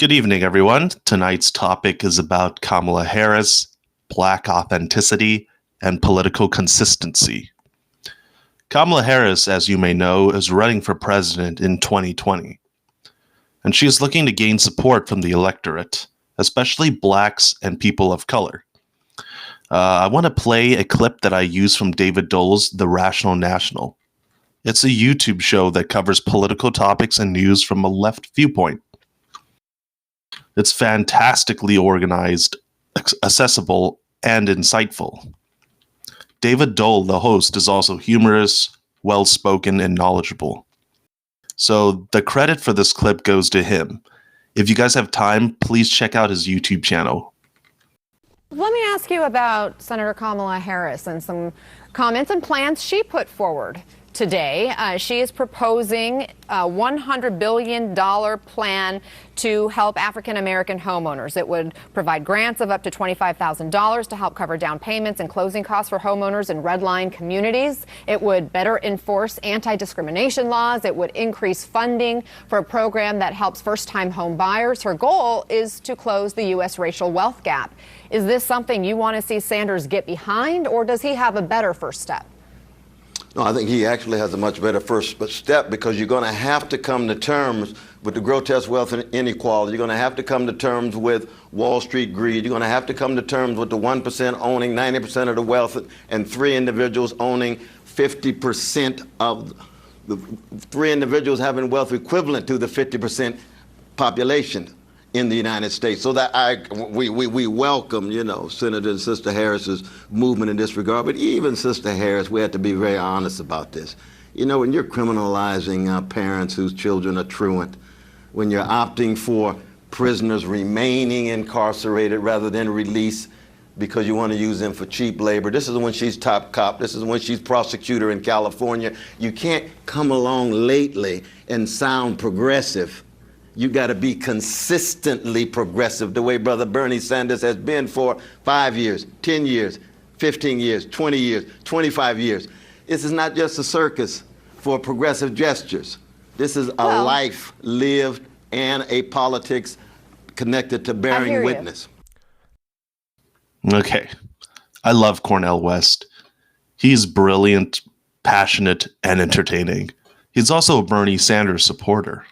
Good evening, everyone. Tonight's topic is about Kamala Harris, Black authenticity, and political consistency. Kamala Harris, as you may know, is running for president in 2020, and she is looking to gain support from the electorate, especially blacks and people of color. I want to play a clip that I use from David Dole's The Rational National. It's a YouTube show that covers political topics and news from a left viewpoint. It's fantastically organized, accessible, and insightful. David Dole, the host, is also humorous, well-spoken, and knowledgeable. So the credit for this clip goes to him. If you guys have time, please check out his YouTube channel. Let me ask you about Senator Kamala Harris and some comments and plans she put forward today. She is proposing a $100 billion plan to help African-American homeowners. It would provide grants of up to $25,000 to help cover down payments and closing costs for homeowners in red-line communities. It would better enforce anti-discrimination laws. It would increase funding for a program that helps first-time home buyers. Her goal is to close the U.S. racial wealth gap. Is this something you want to see Sanders get behind, or does he have a better first step? No, I think he actually has a much better first step, because you're going to have to come to terms with the grotesque wealth inequality. You're going to have to come to terms with Wall Street greed. You're going to have to come to terms with the 1% owning 90% of the wealth and three individuals owning 50% of the three individuals having wealth equivalent to the 50% population in the United States. So that we welcome, Senator and Sister Harris's movement in this regard. But even Sister Harris, we have to be very honest about this. When you're criminalizing parents whose children are truant, when you're opting for prisoners remaining incarcerated rather than release because you want to use them for cheap labor. This is when she's top cop. This is when she's prosecutor in California. You can't come along lately and sound progressive. You got to be consistently progressive, the way Brother Bernie Sanders has been for 5 years, 10 years, 15 years, 20 years, 25 years. This is not just a circus for progressive gestures. This is a life lived and a politics connected to bearing witness. Okay. I love Cornel West. He's brilliant, passionate, and entertaining. He's also a Bernie Sanders supporter.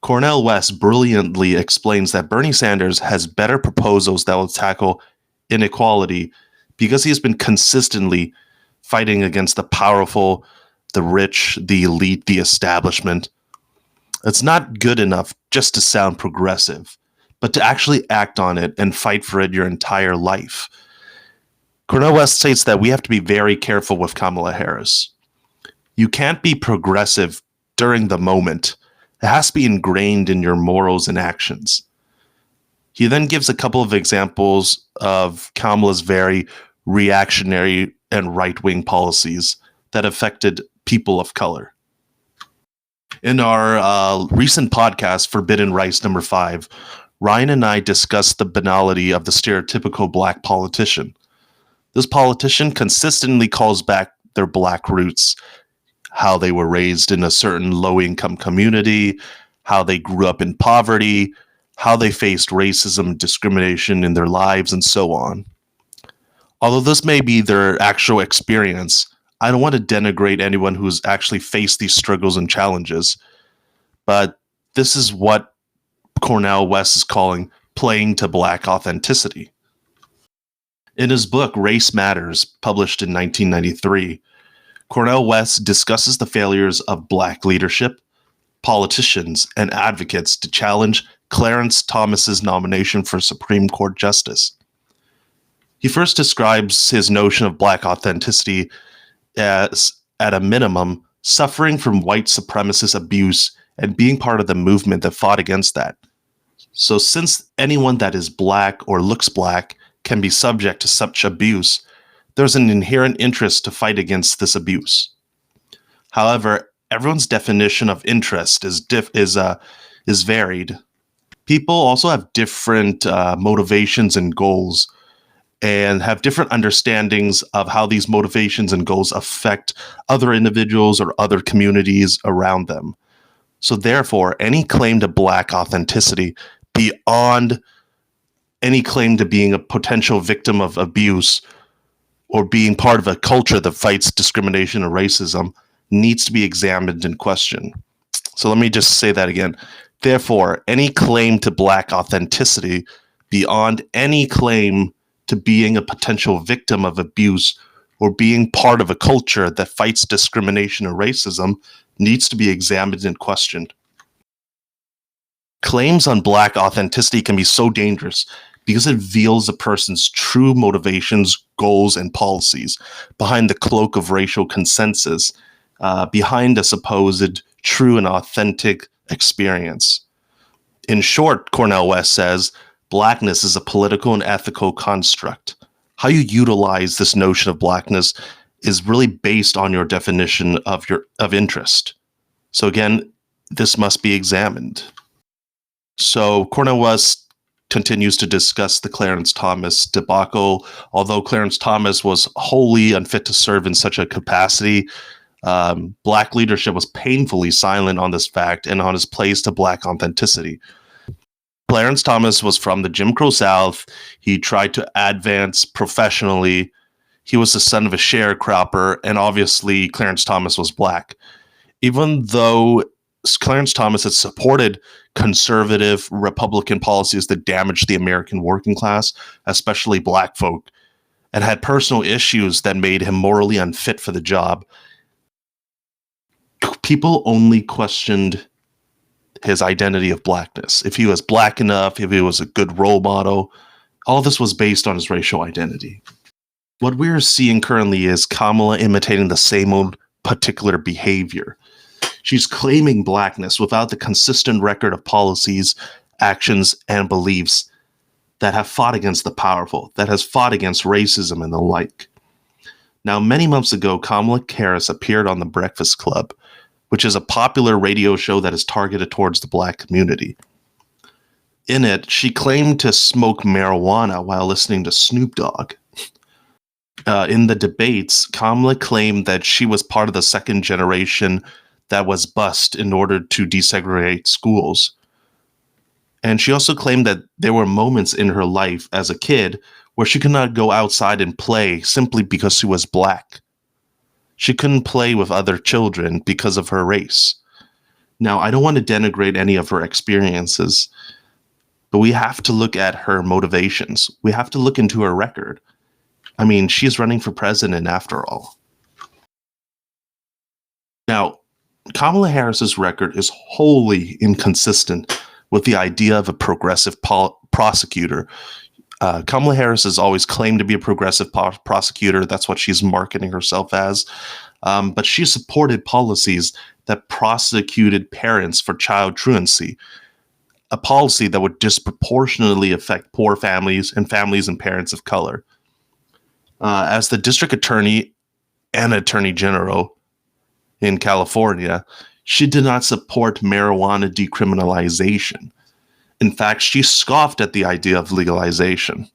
Cornel West brilliantly explains that Bernie Sanders has better proposals that will tackle inequality because he has been consistently fighting against the powerful, the rich, the elite, the establishment. It's not good enough just to sound progressive, but to actually act on it and fight for it your entire life. Cornel West states that we have to be very careful with Kamala Harris. You can't be progressive during the moment. It has to be ingrained in your morals and actions. He then gives a couple of examples of Kamala's very reactionary and right-wing policies that affected people of color. In our recent podcast, Forbidden Rice number 5, Ryan and I discussed the banality of the stereotypical black politician. This politician consistently calls back their black roots, how they were raised in a certain low-income community, how they grew up in poverty, how they faced racism and discrimination in their lives, and so on. Although this may be their actual experience, I don't want to denigrate anyone who's actually faced these struggles and challenges, but this is what Cornel West is calling playing to black authenticity. In his book, Race Matters, published in 1993, Cornel West discusses the failures of black leadership, politicians, and advocates to challenge Clarence Thomas's nomination for Supreme Court Justice. He first describes his notion of black authenticity as, at a minimum, suffering from white supremacist abuse and being part of the movement that fought against that. So since anyone that is black or looks black can be subject to such abuse, there's an inherent interest to fight against this abuse. However, everyone's definition of interest is varied. People also have different motivations and goals, and have different understandings of how these motivations and goals affect other individuals or other communities around them. So therefore, any claim to Black authenticity beyond any claim to being a potential victim of abuse or being part of a culture that fights discrimination and racism needs to be examined and questioned. So let me just say that again. Therefore, any claim to Black authenticity beyond any claim to being a potential victim of abuse or being part of a culture that fights discrimination and racism needs to be examined and questioned. Claims on Black authenticity can be so dangerous because it reveals a person's true motivations, goals, and policies behind the cloak of racial consensus, behind a supposed true and authentic experience. In short, Cornel West says, Blackness is a political and ethical construct. How you utilize this notion of Blackness is really based on your definition of interest. So again, this must be examined. So Cornel West continues to discuss the Clarence Thomas debacle. Although Clarence Thomas was wholly unfit to serve in such a capacity, Black leadership was painfully silent on this fact and on his place to Black authenticity. Clarence Thomas was from the Jim Crow South. He tried to advance professionally. He was the son of a sharecropper, and obviously Clarence Thomas was Black. Even though Clarence Thomas had supported conservative Republican policies that damaged the American working class, especially Black folk, and had personal issues that made him morally unfit for the job, people only questioned his identity of Blackness. If he was Black enough, if he was a good role model, all this was based on his racial identity. What we're seeing currently is Kamala imitating the same old particular behavior. She's claiming Blackness without the consistent record of policies, actions, and beliefs that have fought against the powerful, that has fought against racism and the like. Now, many months ago, Kamala Harris appeared on The Breakfast Club, which is a popular radio show that is targeted towards the Black community. In it, she claimed to smoke marijuana while listening to Snoop Dogg. In the debates, Kamala claimed that she was part of the second generation that was bused in order to desegregate schools. And she also claimed that there were moments in her life as a kid where she could not go outside and play simply because she was Black. She couldn't play with other children because of her race. Now, I don't want to denigrate any of her experiences, but we have to look at her motivations. We have to look into her record. I mean, she's running for president after all. Now, Kamala Harris's record is wholly inconsistent with the idea of a progressive prosecutor. Kamala Harris has always claimed to be a progressive prosecutor. That's what she's marketing herself as. But she supported policies that prosecuted parents for child truancy, a policy that would disproportionately affect poor families and parents of color. As the district attorney and attorney general in California, she did not support marijuana decriminalization. In fact, she scoffed at the idea of legalization.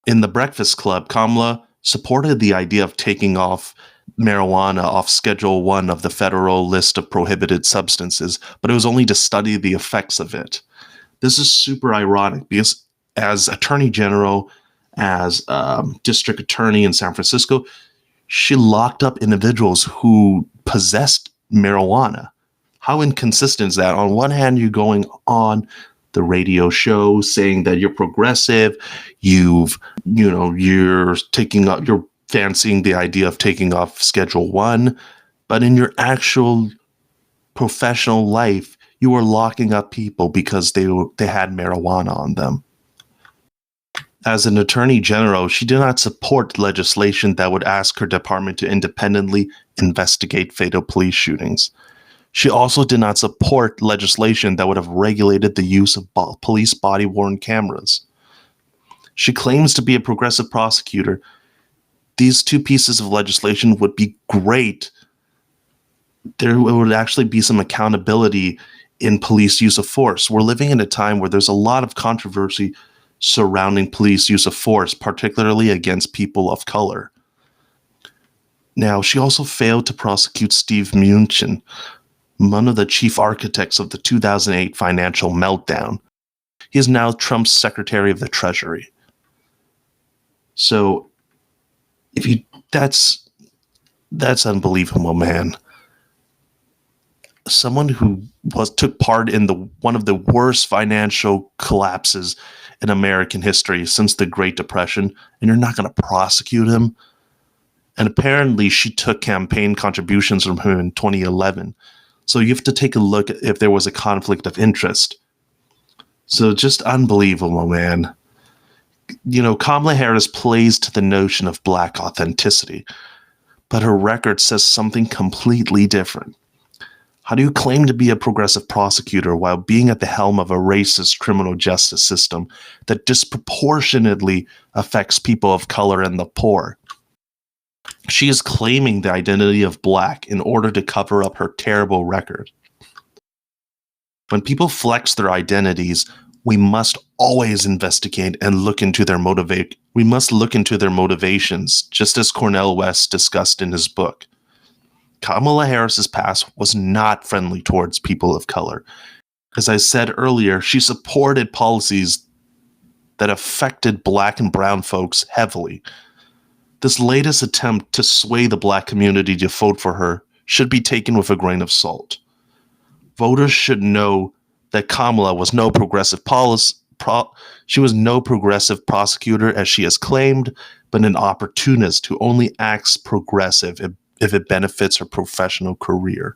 In The Breakfast Club, Kamala supported the idea of taking off marijuana off Schedule 1 of the federal list of prohibited substances, but it was only to study the effects of it. This is super ironic because as Attorney General, as District Attorney in San Francisco, she locked up individuals who possessed marijuana. How inconsistent is that? On one hand, you're going on the radio show saying that you're progressive, you're fancying the idea of taking off Schedule 1, but in your actual professional life, you were locking up people because they had marijuana on them. As an attorney general, she did not support legislation that would ask her department to independently investigate fatal police shootings. She also did not support legislation that would have regulated the use of police body-worn cameras. She claims to be a progressive prosecutor. These two pieces of legislation would be great. There would actually be some accountability in police use of force. We're living in a time where there's a lot of controversy surrounding police use of force, particularly against people of color. Now, she also failed to prosecute Steve Mnuchin. one of the chief architects of the 2008 financial meltdown. He is now Trump's Secretary of the Treasury. So, that's unbelievable, man. Someone who took part in one of the worst financial collapses in American history since the Great Depression, and you're not going to prosecute him? And apparently she took campaign contributions from him in 2011. So you have to take a look at if there was a conflict of interest. So just unbelievable, man. Kamala Harris plays to the notion of Black authenticity, but her record says something completely different. How do you claim to be a progressive prosecutor while being at the helm of a racist criminal justice system that disproportionately affects people of color and the poor? She is claiming the identity of Black in order to cover up her terrible record. When people flex their identities, we must always investigate and look into their We must look into their motivations, just as Cornel West discussed in his book. Kamala Harris's past was not friendly towards people of color. As I said earlier, she supported policies that affected Black and brown folks heavily. This latest attempt to sway the Black community to vote for her should be taken with a grain of salt. Voters should know that Kamala was no progressive prosecutor as she has claimed, but an opportunist who only acts progressive if it benefits her professional career.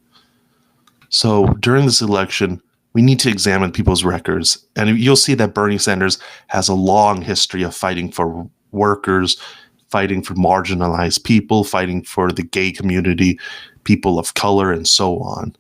So during this election, we need to examine people's records, and you'll see that Bernie Sanders has a long history of fighting for workers, fighting for marginalized people, fighting for the gay community, people of color, and so on.